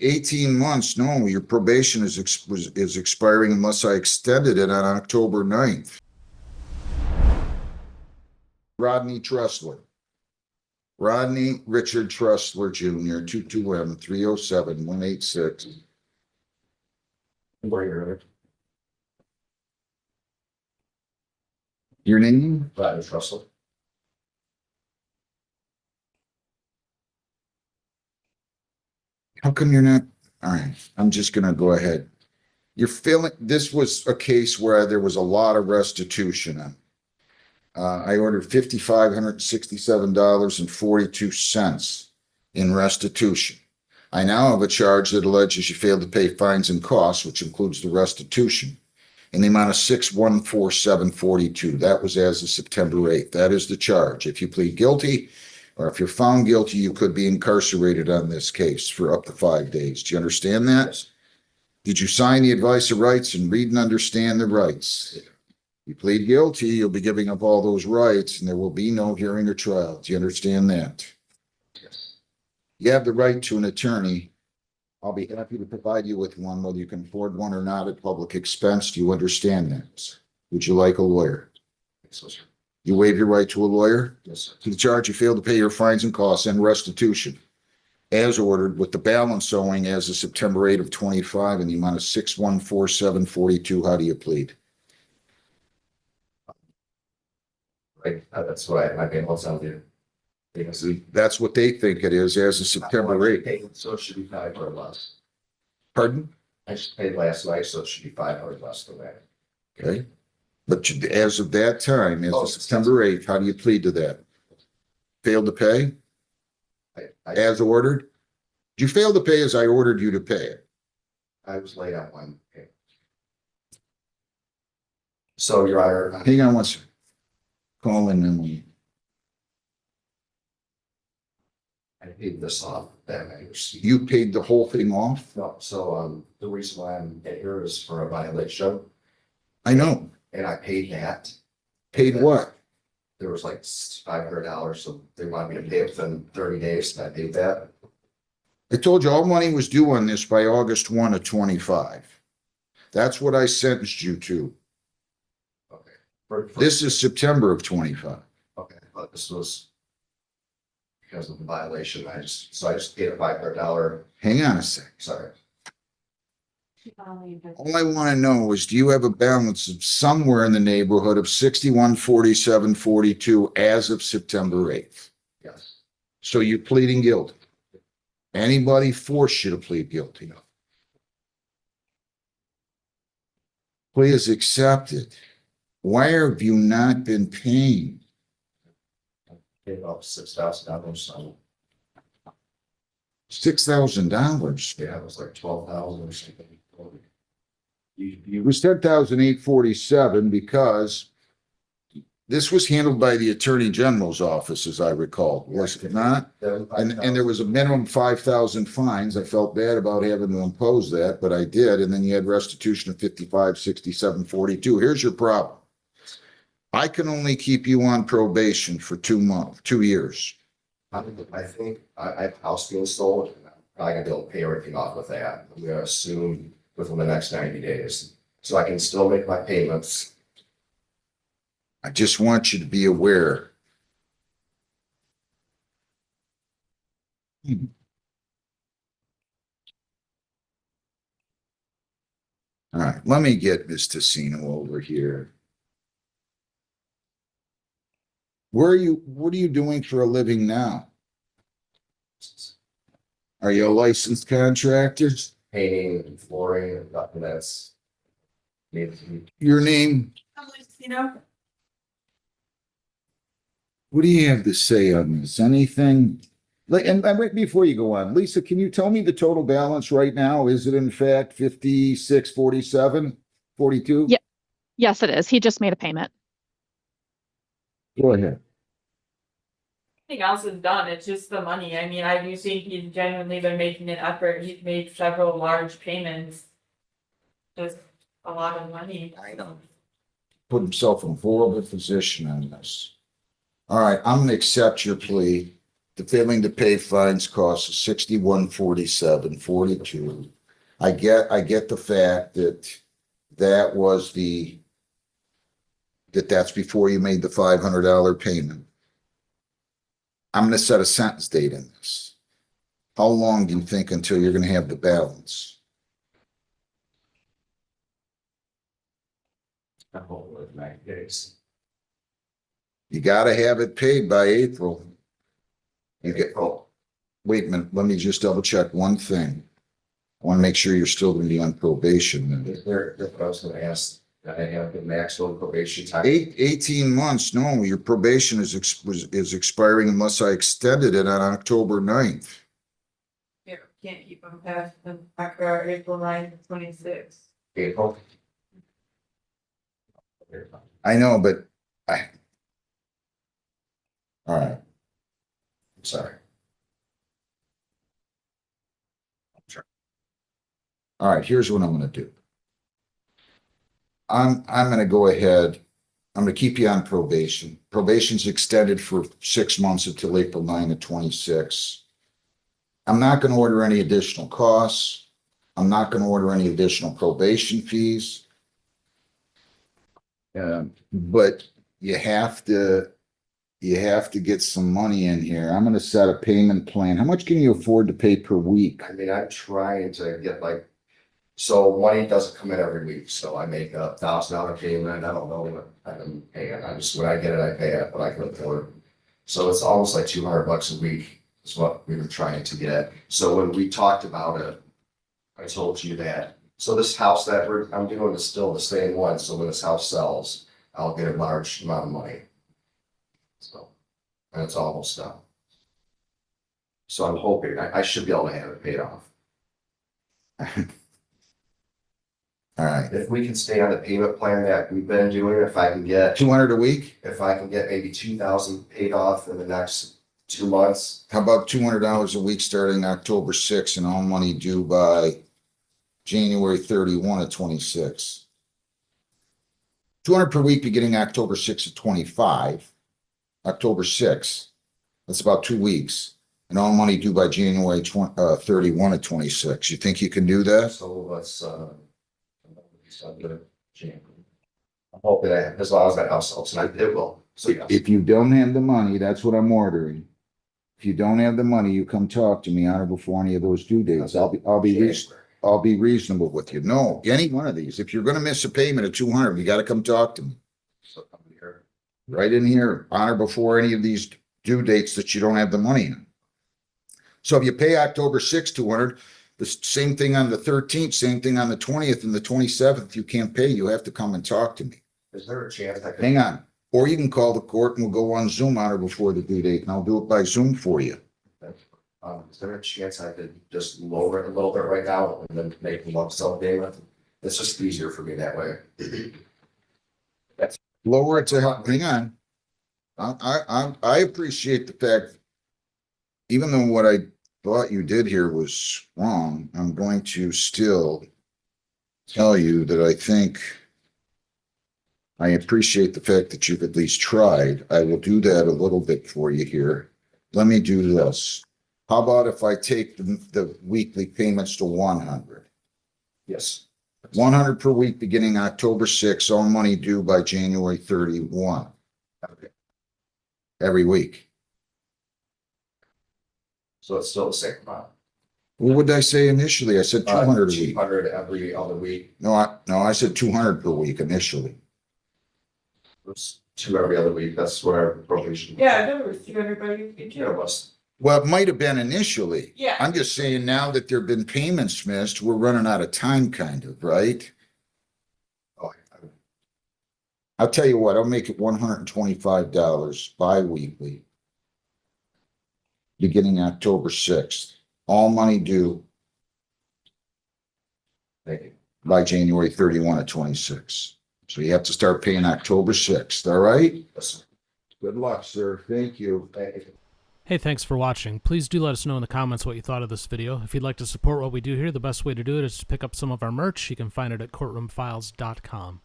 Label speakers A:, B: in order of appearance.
A: 18 months, no, your probation is expiring unless I extended it on October 9th. Rodney Tressler. Rodney Richard Tressler Jr., 22M 307-186. Your name?
B: Rodney Tressler.
A: How come you're not? All right, I'm just gonna go ahead. You're feeling, this was a case where there was a lot of restitution on. I ordered $5,567.42 in restitution. I now have a charge that alleges you failed to pay fines and costs, which includes the restitution, in the amount of $6,147.42. That was as of September 8th. That is the charge. If you plead guilty, or if you're found guilty, you could be incarcerated on this case for up to 5 days. Do you understand that?
B: Yes.
A: Did you sign the advice of rights and read and understand the rights? You plead guilty, you'll be giving up all those rights and there will be no hearing or trial. Do you understand that?
B: Yes.
A: You have the right to an attorney. I'll be happy to provide you with one, whether you can afford one or not at public expense. Do you understand that? Would you like a lawyer?
B: Yes, sir.
A: You waive your right to a lawyer?
B: Yes, sir.
A: To the charge you failed to pay your fines and costs and restitution as ordered, with the balance owing as of September 8 of 25 in the amount of $6,147.42. How do you plead?
B: Right. That's what I mean. What's on there? Because
A: That's what they think it is as of September 8th.
B: so it should be 5 or less.
A: Pardon?
B: I just paid last night, so it should be 5 or less than that.
A: Okay. But as of that time, as of September 8th, how do you plead to that? Failed to pay as ordered? Did you fail to pay as I ordered you to pay it?
B: I was late on one payment. So, Your Honor,
A: Hang on one second. Call in Emily.
B: I paid this off that I received.
A: You paid the whole thing off?
B: No, so the reason why I'm here is for a violation,
A: I know.
B: and I paid that.
A: Paid what?
B: There was like $500, so they wanted me to pay it within 30 days, and I paid that.
A: I told you all money was due on this by August 1 of 25. That's what I sentenced you to.
B: Okay.
A: This is September of 25.
B: Okay, but this was because of the violation. I just paid a $500.
A: Hang on a sec.
B: Sorry.
A: All I want to know is, do you have a balance of somewhere in the neighborhood of 6147.42 as of September 8th?
B: Yes.
A: So you're pleading guilty. Anybody force you to plead guilty?
B: No.
A: Plea is accepted. Why have you not been paying?
B: Paid about $6,000. So
A: $6,000.
B: yeah, it was like 12,000 or something.
A: It was 10,847 because this was handled by the Attorney General's office, as I recall, was it not? And there was a minimum 5,000 fines. I felt bad about having to impose that, but I did. And then you had restitution of 55, 67, 42. Here's your problem. I can only keep you on probation for 2 months, 2 years.
B: I think I have a house being sold, and I'm probably gonna be able to pay everything off with that. I'm gonna assume within the next 90 days. So I can still make my payments.
A: I just want you to be aware. All right, let me get Ms. Tassino over here. What are you doing for a living now? Are you a licensed contractor?
B: Painting and flooring and nothing that's needed to be.
A: Your name? What do you have to say on this? Anything? Like, and wait, before you go on, Lisa, can you tell me the total balance right now? Is it in fact 56, 47, 42?
C: Yeah. Yes, it is. He just made a payment.
A: Go ahead.
D: Nothing else is done. It's just the money. I mean, I do think he's genuinely been making an effort. He's made several large payments. Just a lot of money.
A: I know. Put himself in a horrible position on this. All right, I'm gonna accept your plea. the failing to pay fines costs is 6147.42. I get the fact that was that's before you made the $500 payment. I'm gonna set a sentence date in this. How long do you think until you're gonna have the balance?
B: I hope with 90 days.
A: You gotta have it paid by April. You get,
B: April.
A: wait a minute, let me just double check one thing. I want to make sure you're still gonna be on probation.
B: Is there, that's what I was gonna ask, that I have the maximum probation time.
A: 18 months, no, your probation is expiring unless I extended it on October 9th.
D: Yeah, can't keep them past the after April 9th, 26.
B: April.
A: I know, but all right,
B: I'm sorry.
A: all right, here's what I'm gonna do. I'm gonna go ahead, I'm gonna keep you on probation. Probation's extended for 6 months until April 9 of 26. I'm not gonna order any additional costs. I'm not gonna order any additional probation fees. But you have to get some money in here. I'm gonna set a payment plan. How much can you afford to pay per week?
B: I mean, I'm trying to get like, so money doesn't come in every week, so I make a $1,000 payment, I don't know what I'm paying, I just, when I get it, I pay it, but I can afford. So it's almost like $200 a week is what we were trying to get. So when we talked about it, I told you that, so this house that I'm doing is still the same one, so when this house sells, I'll get a large amount of money. So, and it's almost done. So I'm hoping, I should be able to have it paid off.
A: All right,
B: If we can stay on the payment plan that we've been doing, if I can get,
A: 200 a week?
B: maybe 2,000 paid off in the next 2 months.
A: How about $200 a week starting October 6th and all money due by January 31 of 26? 200 per week beginning October 6th of 25. October 6th, that's about 2 weeks. And all money due by January 31 of 26. You think you can do that?
B: So let's, I'm hoping that as long as that house sells, and it will. So yes.
A: If you don't have the money, that's what I'm ordering. If you don't have the money, you come talk to me on or before any of those due dates. I'll be reasonable with you. No, any one of these. If you're gonna miss a payment of 200, you gotta come talk to me.
B: So come here.
A: Right in here, on or before any of these due dates that you don't have the money in. So if you pay October 6th, 200, the same thing on the 13th, same thing on the 20th and the 27th, you can't pay, you have to come and talk to me.
B: Is there a chance I could?
A: Hang on. Or you can call the court and we'll go on Zoom on or before the due date and I'll do it by Zoom for you.
B: Is there a chance I could just lower it a little bit right now and then make a lump sum payment? It's just easier for me that way.
A: Lower it to help, hang on. I appreciate the fact, even though what I thought you did here was wrong, I'm going to still tell you that I appreciate the fact that you've at least tried. I will do that a little bit for you here. Let me do this. How about if I take the weekly payments to 100?
B: Yes.
A: 100 per week beginning October 6th, all money due by January 31.
B: Okay.
A: Every week.
B: So it's still the same amount.
A: What would I say initially? I said 200 a week.
B: 200 every other week.
A: No, I said 200 per week initially.
B: It's 2 every other week. That's what our probation.
D: Yeah, there was 200, but you could
B: It was.
A: Well, it might have been initially.
D: Yeah.
A: I'm just saying now that there've been payments missed, we're running out of time kind of, right?
B: Oh,
A: I'll tell you what, I'll make it $125 bi-weekly. Beginning October 6th, all money due
B: thank you.
A: by January 31 of 26. So you have to start paying October 6th, all right?
B: Yes, sir.
A: Good luck, sir. Thank you.
B: Thank you.
E: Hey, thanks for watching. Please do let us know in the comments what you thought of this video. If you'd like to support what we do here, the best way to do it is to pick up some of our merch. You can find it at courtroomfiles.com.